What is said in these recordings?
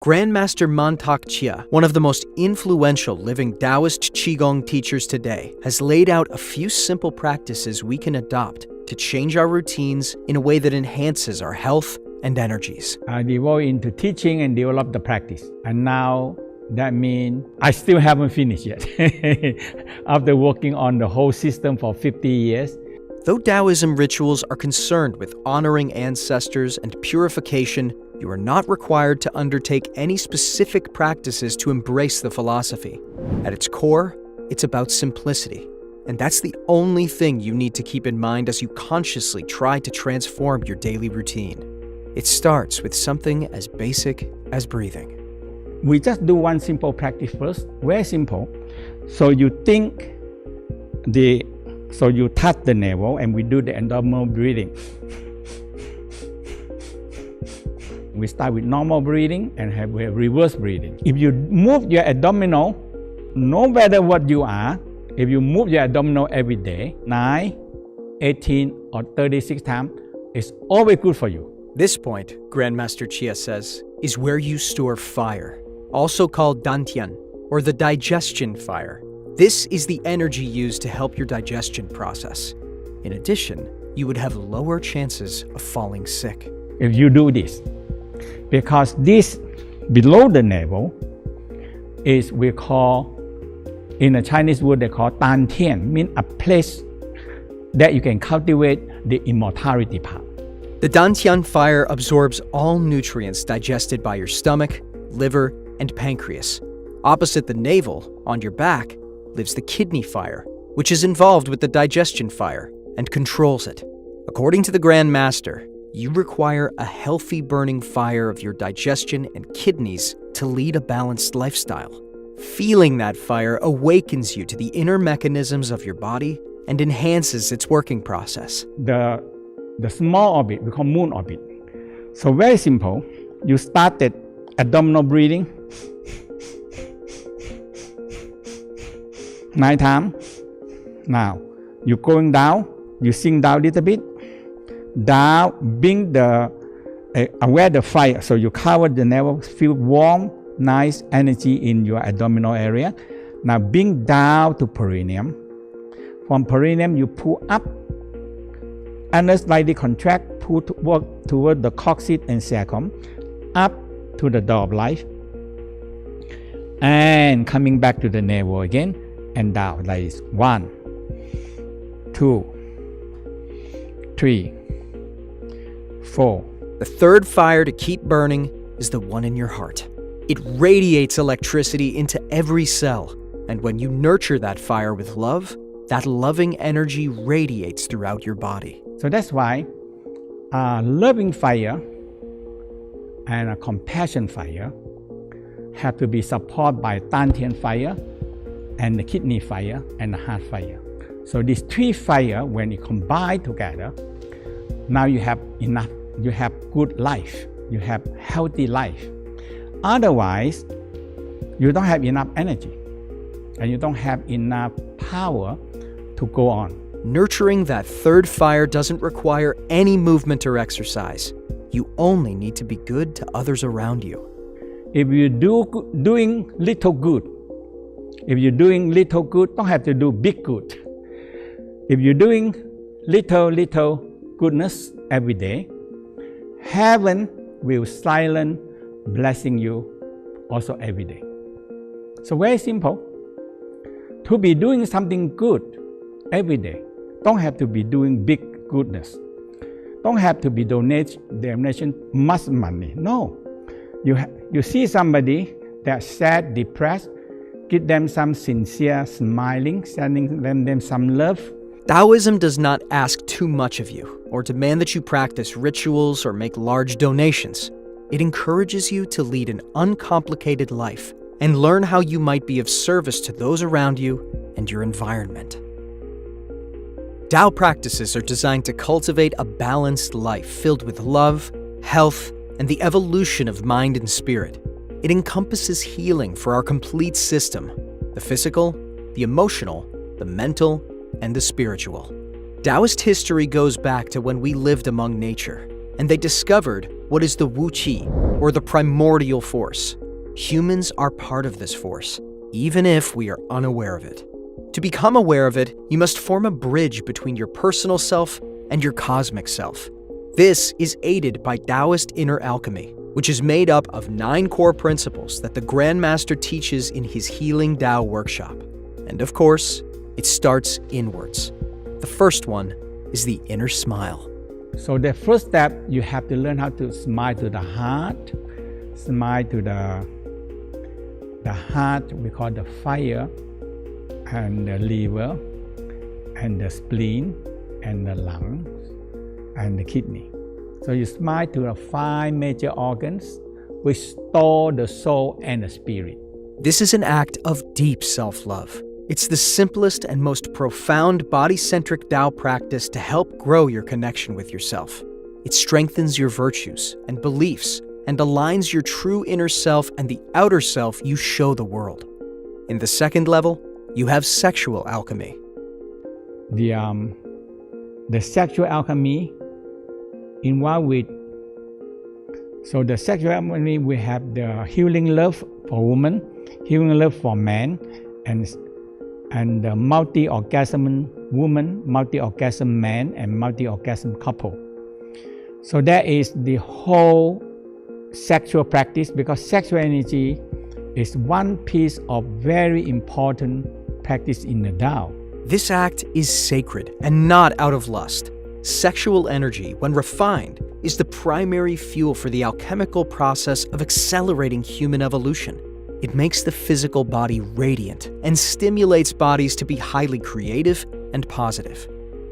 Grandmaster Mantak Chia, one of the most influential living Taoist Qigong teachers today, has laid out a few simple practices we can adopt to change our routines in a way that enhances our health and energies. I devote into teaching and develop the practice. And now that means I still haven't finished yet. After working on the whole system for 50 years. Though Taoism rituals are concerned with honoring ancestors and purification, you are not required to undertake any specific practices to embrace the philosophy. At its core, it's about simplicity. And that's the only thing you need to keep in mind as you consciously try to transform your daily routine. It starts with something as basic as breathing. We just do one simple practice first, very simple. So you touch the navel and we do the abdominal breathing. We start with normal breathing and have a reverse breathing. If you move your abdominal, no matter what you are, if you move your abdominal every day, 9, 18 or 36 times, it's always good for you. This point, Grandmaster Chia says, is where you store fire, also called dantian, or the digestion fire. This is the energy used to help your digestion process. In addition, you would have lower chances of falling sick. If you do this, because this below the navel is we call, in a Chinese word they call dantian, means a place that you can cultivate the immortality part. The dantian fire absorbs all nutrients digested by your stomach, liver, and pancreas. Opposite the navel, on your back, lives the kidney fire, which is involved with the digestion fire and controls it. According to the Grand Master, you require a healthy burning fire of your digestion and kidneys to lead a balanced lifestyle. Feeling that fire awakens you to the inner mechanisms of your body and enhances its working process. The small orbit, we call moon orbit. So very simple. You started abdominal breathing 9 times. Now, you're going down, you sink down a little bit. Down, being aware the fire. So you cover the navel, feel warm, nice energy in your abdominal area. Now bring down to perineum. From perineum, you pull up, and slightly contract, pull toward the coccyx and sacrum, up to the door of life. And coming back to the navel again, and down like this. 1, 2, 3, 4. The third fire to keep burning is the one in your heart. It radiates electricity into every cell, and when you nurture that fire with love, that loving energy radiates throughout your body. So that's why a loving fire and a compassion fire have to be supported by dantian fire and the kidney fire and the heart fire. So these 3 fire, when you combine together, now you have enough. You have good life. You have healthy life. Otherwise, you don't have enough energy and you don't have enough power to go on. Nurturing that third fire doesn't require any movement or exercise. You only need to be good to others around you. If you're doing little good, don't have to do big good. If you're doing little goodness every day, heaven will silent blessing you also every day. So very simple. To be doing something good every day, don't have to be doing big goodness. Don't have to be donation much money. No. You see somebody that's sad, depressed, give them some sincere smiling, sending them some love. Taoism does not ask too much of you or demand that you practice rituals or make large donations. It encourages you to lead an uncomplicated life and learn how you might be of service to those around you and your environment. Tao practices are designed to cultivate a balanced life filled with love, health, and the evolution of mind and spirit. It encompasses healing for our complete system, the physical, the emotional, the mental, and the spiritual. Taoist history goes back to when we lived among nature, and they discovered what is the Wu Qi, or the primordial force. Humans are part of this force, even if we are unaware of it. To become aware of it, you must form a bridge between your personal self and your cosmic self. This is aided by Taoist inner alchemy, which is made up of 9 core principles that the Grand Master teaches in his Healing Tao workshop. And of course, it starts inwards. The first one is the inner smile. So the first step, you have to learn how to smile to the heart. Smile to the heart, we call the fire, and the liver, and the spleen, and the lungs, and the kidney. So you smile to the 5 major organs which store the soul and the spirit. This is an act of deep self-love. It's the simplest and most profound body-centric Tao practice to help grow your connection with yourself. It strengthens your virtues and beliefs and aligns your true inner self and the outer self you show the world. In the second level, you have sexual alchemy. The sexual alchemy involved with, so the sexual alchemy, we have the healing love for women, healing love for men, and the multi-orgasm woman, multi-orgasm man, and multi-orgasm couple. So that is the whole sexual practice, because sexual energy is one piece of very important practice in the Tao. This act is sacred and not out of lust. Sexual energy, when refined, is the primary fuel for the alchemical process of accelerating human evolution. It makes the physical body radiant and stimulates bodies to be highly creative and positive.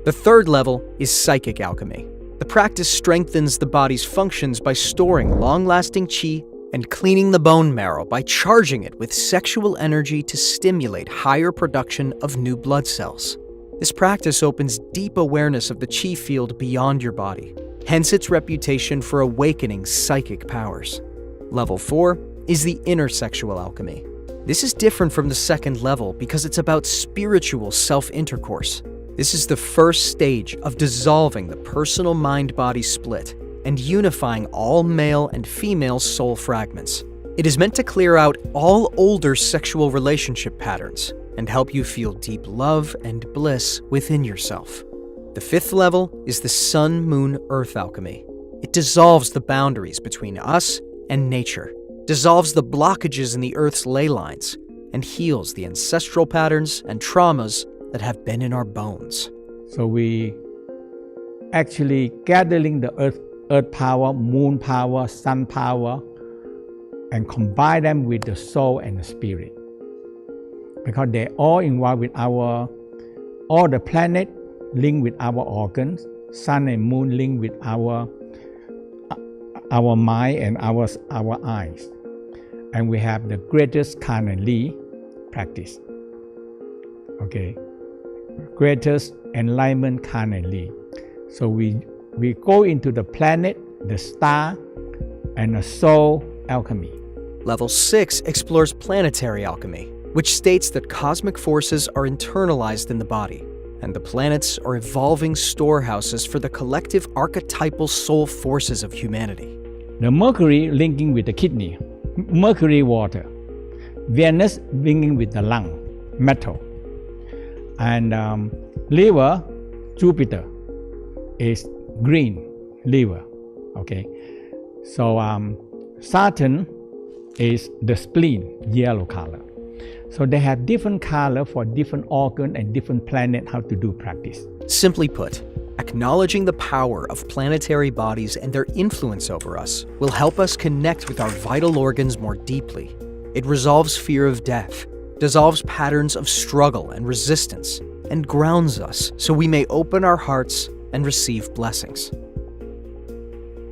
The third level is psychic alchemy. The practice strengthens the body's functions by storing long-lasting qi and cleaning the bone marrow by charging it with sexual energy to stimulate higher production of new blood cells. This practice opens deep awareness of the qi field beyond your body, hence its reputation for awakening psychic powers. Level 4 is the inner sexual alchemy. This is different from the second level because it's about spiritual self-intercourse. This is the first stage of dissolving the personal mind-body split and unifying all male and female soul fragments. It is meant to clear out all older sexual relationship patterns and help you feel deep love and bliss within yourself. The fifth level is the Sun, Moon, Earth alchemy. It dissolves the boundaries between us and nature, dissolves the blockages in the Earth's ley lines, and heals the ancestral patterns and traumas that have been in our bones. So we actually gathering the earth power, moon power, sun power, and combine them with the soul and the spirit. Because they all involved with all the planet linked with our organs, sun and moon linked with our mind and our eyes. And we have the greatest Kanali practice. Okay, greatest enlightenment Kanali. So we go into the planet, the star, and the soul alchemy. Level 6 explores planetary alchemy, which states that cosmic forces are internalized in the body, and the planets are evolving storehouses for the collective archetypal soul forces of humanity. The Mercury linking with the kidney, Mercury water. Venus linking with the lung, metal. And liver, Jupiter, is green liver. Okay, so Saturn is the spleen, yellow color. So they have different color for different organ and different planet how to do practice. Simply put, acknowledging the power of planetary bodies and their influence over us will help us connect with our vital organs more deeply. It resolves fear of death, dissolves patterns of struggle and resistance, and grounds us so we may open our hearts and receive blessings.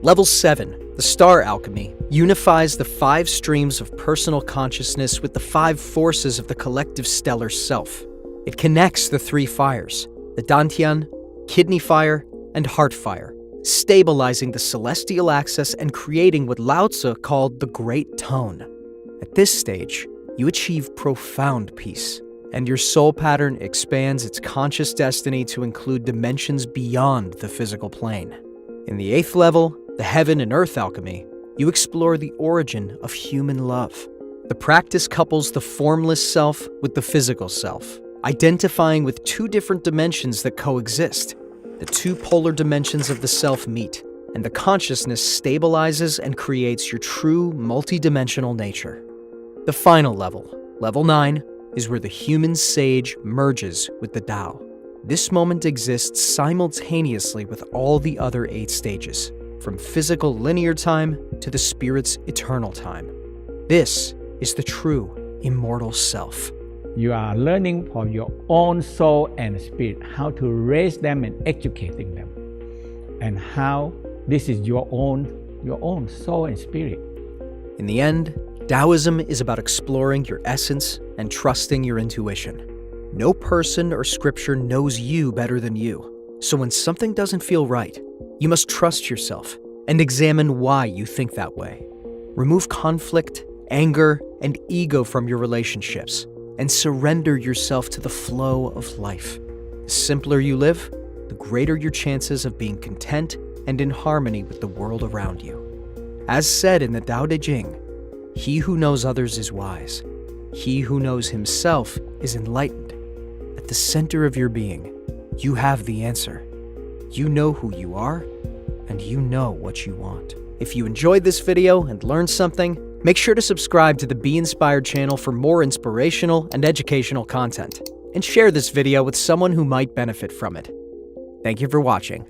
Level 7, the Star Alchemy, unifies the 5 streams of personal consciousness with the 5 forces of the collective stellar self. It connects the 3 fires, the Dantian, kidney fire, and heart fire, stabilizing the celestial axis and creating what Lao Tzu called the Great Tone. At this stage, you achieve profound peace, and your soul pattern expands its conscious destiny to include dimensions beyond the physical plane. In the 8th level, the Heaven and Earth Alchemy, you explore the origin of human love. The practice couples the formless self with the physical self, identifying with two different dimensions that coexist. The two polar dimensions of the self meet, and the consciousness stabilizes and creates your true multidimensional nature. The final level, level 9, is where the human sage merges with the Tao. This moment exists simultaneously with all the other 8 stages, from physical linear time to the spirit's eternal time. This is the true immortal self. You are learning from your own soul and spirit how to raise them and educating them, and how this is your own soul and spirit. In the end, Taoism is about exploring your essence and trusting your intuition. No person or scripture knows you better than you. So when something doesn't feel right, you must trust yourself and examine why you think that way. Remove conflict, anger, and ego from your relationships, and surrender yourself to the flow of life. The simpler you live, the greater your chances of being content and in harmony with the world around you. As said in the Tao Te Ching, he who knows others is wise. He who knows himself is enlightened. At the center of your being, you have the answer. You know who you are, and you know what you want. If you enjoyed this video and learned something, make sure to subscribe to the Be Inspired channel for more inspirational and educational content, and share this video with someone who might benefit from it. Thank you for watching.